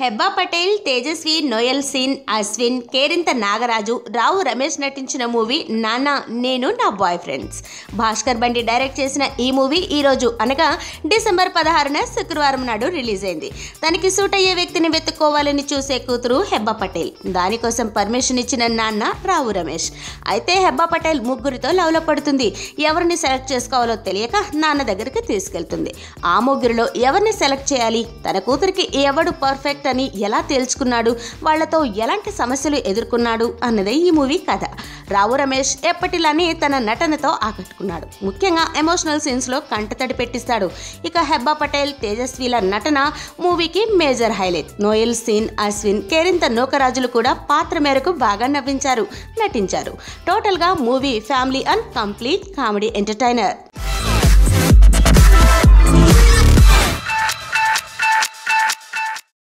Hebah Patel, Tejaswi, Noel Sean, Ashwin, Kerintha Nagaraju, Rao Ramesh నటించిన movie నాన్న నేను నా బాయ్ ఫ్రెండ్స్. భాస్కర్ బండి డైరెక్ట్ చేసిన ఈ మూవీ ఈరోజు అనగా డిసెంబర్ 16న శుక్రవారం నాడు రిలీజ్ అయింది. తనకి సూట్ అయ్యే వ్యక్తిని వెతుక్కోవాలని చూసే కూతురు హెబ్బా పటేల్. దానికోసం పర్మిషన్ ఇచ్చిన నాన్న రావు రమేష్. అయితే హెబ్బా పటేల్ ముగ్గురితో లవ్లో పడుతుంది. ఎవరిని సెలెక్ట్ చేసుకోవాలో తెలియక నాన్న దగ్గరికి తీసుకెళ్తుంది. ఆ ముగ్గురిలో ఎవరిని సెలెక్ట్ చేయాలి, తన కూతురికి ఎవడు పర్ఫెక్ట్ అని ఎలా తేల్చుకున్నాడు, వాళ్లతో ఎలాంటి సమస్యలు ఎదుర్కొన్నాడు అన్నదే ఈ మూవీ కథ. రావు రమేష్ ఎప్పటిలానే తన నటనతో ఆకట్టుకున్నాడు. ముఖ్యంగా ఎమోషనల్ సీన్స్ లో కంటతడి పెట్టిస్తాడు. ఇక హెబ్బా పటేల్, తేజస్విల నటన మూవీకి major highlight. Noel Sean, Ashwin, Kerintha నోకరాజులు కూడా పాత్ర మేరకు బాగా నటించారు. టోటల్ గా movie family and complete comedy entertainer.